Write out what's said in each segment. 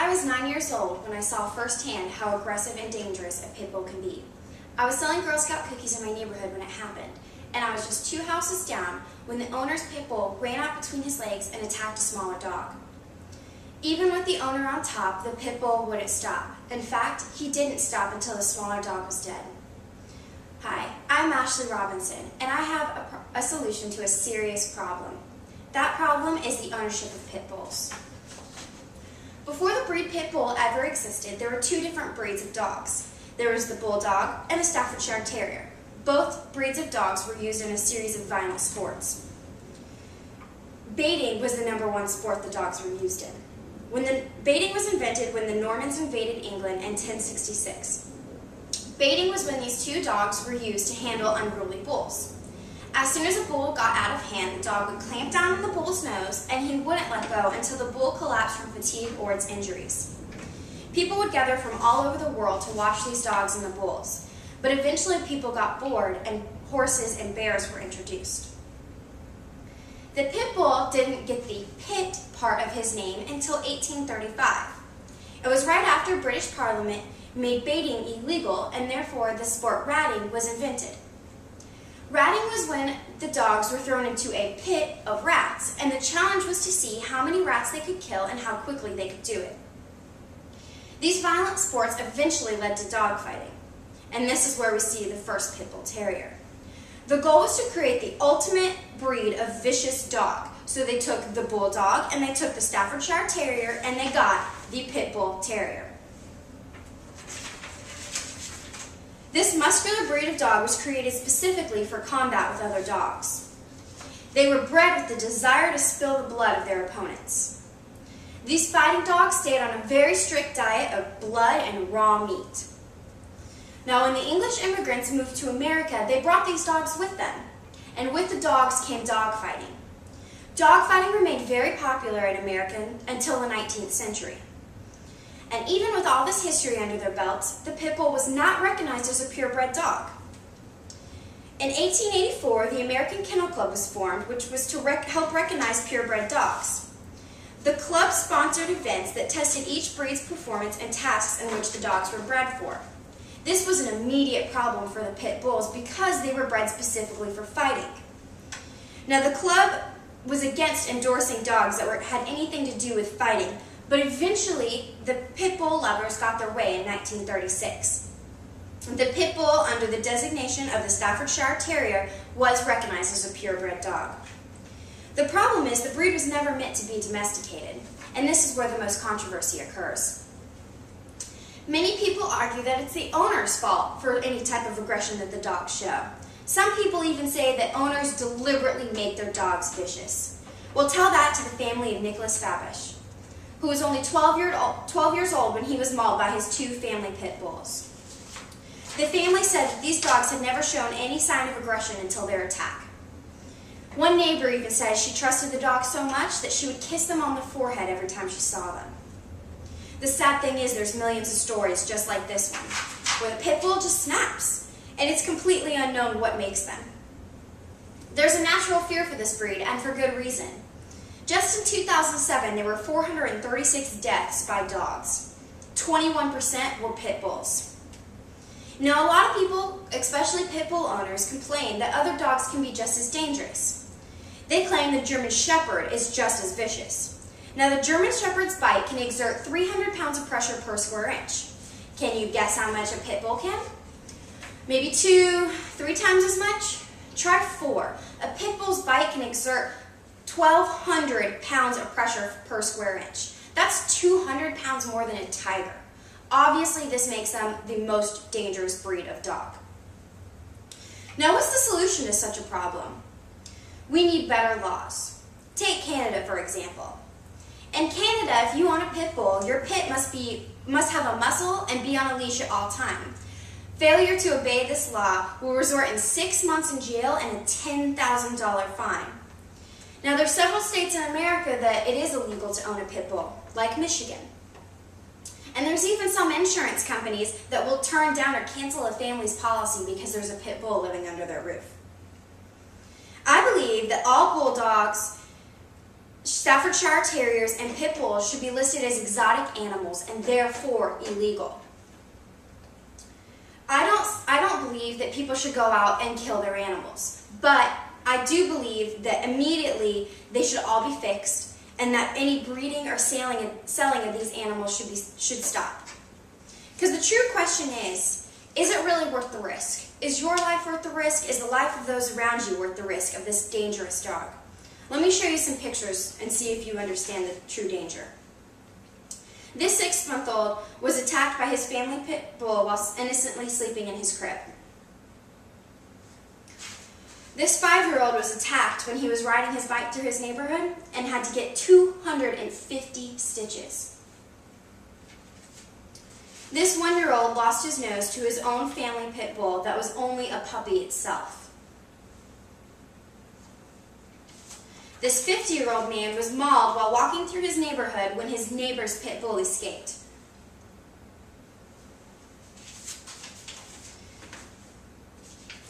I was 9 years old when I saw firsthand how aggressive and dangerous a pit bull can be. I was selling Girl Scout cookies in my neighborhood when it happened, and I was just 2 houses down when the owner's pit bull ran out between his legs and attacked a smaller dog. Even with the owner on top, the pit bull wouldn't stop. In fact, he didn't stop until the smaller dog was dead. Hi, I'm Ashley Robinson, and I have a solution to a serious problem. That problem is the ownership of pit bulls. Before the breed pit bull ever existed, there were 2 different breeds of dogs. There was the bulldog and the Staffordshire Terrier. Both breeds of dogs were used in a series of violent sports. Baiting was the #1 sport the dogs were used in. Baiting was invented when the Normans invaded England in 1066. Baiting was when these 2 dogs were used to handle unruly bulls. As soon as a bull got out of hand, the dog would clamp down on the bull's nose, and he wouldn't let go until the bull collapsed from fatigue or its injuries. People would gather from all over the world to watch these dogs and the bulls, but eventually people got bored and horses and bears were introduced. The pit bull didn't get the pit part of his name until 1835. It was right after British Parliament made baiting illegal, and therefore the sport ratting was invented. Ratting was when the dogs were thrown into a pit of rats, and the challenge was to see how many rats they could kill and how quickly they could do it. These violent sports eventually led to dog fighting, and this is where we see the first pit bull terrier. The goal was to create the ultimate breed of vicious dog, so they took the bulldog and they took the Staffordshire Terrier and they got the pit bull terrier. This muscular breed of dog was created specifically for combat with other dogs. They were bred with the desire to spill the blood of their opponents. These fighting dogs stayed on a very strict diet of blood and raw meat. Now, when the English immigrants moved to America, they brought these dogs with them, and with the dogs came dog fighting. Dog fighting remained very popular in America until the 19th century. And even with all this history under their belts, the pit bull was not recognized as a purebred dog. In 1884, the American Kennel Club was formed, which was to help recognize purebred dogs. The club sponsored events that tested each breed's performance and tasks in which the dogs were bred for. This was an immediate problem for the pit bulls because they were bred specifically for fighting. Now, the club was against endorsing dogs that had anything to do with fighting, but eventually, the pit bull lovers got their way in 1936. The pit bull, under the designation of the Staffordshire Terrier, was recognized as a purebred dog. The problem is the breed was never meant to be domesticated, and this is where the most controversy occurs. Many people argue that it's the owner's fault for any type of aggression that the dogs show. Some people even say that owners deliberately make their dogs vicious. We'll tell that to the family of Nicholas Fabish, who was only 12 years old when he was mauled by his 2 family pit bulls. The family said that these dogs had never shown any sign of aggression until their attack. One neighbor even said she trusted the dogs so much that she would kiss them on the forehead every time she saw them. The sad thing is there's millions of stories just like this one, where the pit bull just snaps, and it's completely unknown what makes them. There's a natural fear for this breed, and for good reason. Just in 2007, there were 436 deaths by dogs. 21% were pit bulls. Now, a lot of people, especially pit bull owners, complain that other dogs can be just as dangerous. They claim the German Shepherd is just as vicious. Now, the German Shepherd's bite can exert 300 pounds of pressure per square inch. Can you guess how much a pit bull can? Maybe 2-3 times as much? Try 4. A pit bull's bite can exert 1,200 pounds of pressure per square inch. That's 200 pounds more than a tiger. Obviously, this makes them the most dangerous breed of dog. Now, what's the solution to such a problem? We need better laws. Take Canada, for example. In Canada, if you own a pit bull, your pit must have a muzzle and be on a leash at all times. Failure to obey this law will result in 6 months in jail and a $10,000 fine. Now, there are several states in America that it is illegal to own a pit bull, like Michigan. And there's even some insurance companies that will turn down or cancel a family's policy because there's a pit bull living under their roof. I believe that all bulldogs, Staffordshire Terriers, and pit bulls should be listed as exotic animals and therefore illegal. I don't believe that people should go out and kill their animals, but I do believe that immediately they should all be fixed and that any breeding or selling of these animals should stop. Because the true question is it really worth the risk? Is your life worth the risk? Is the life of those around you worth the risk of this dangerous dog? Let me show you some pictures and see if you understand the true danger. This 6-month-old was attacked by his family pit bull while innocently sleeping in his crib. This 5-year-old was attacked when he was riding his bike through his neighborhood and had to get 250 stitches. This 1-year-old lost his nose to his own family pit bull that was only a puppy itself. This 50-year-old man was mauled while walking through his neighborhood when his neighbor's pit bull escaped.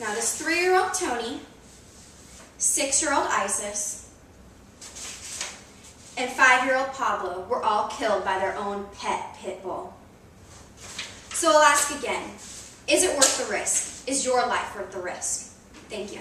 Now this 3-year-old Tony, 6-year-old Isis, and 5-year-old Pablo were all killed by their own pit bull. So I'll ask again, is it worth the risk? Is your life worth the risk? Thank you.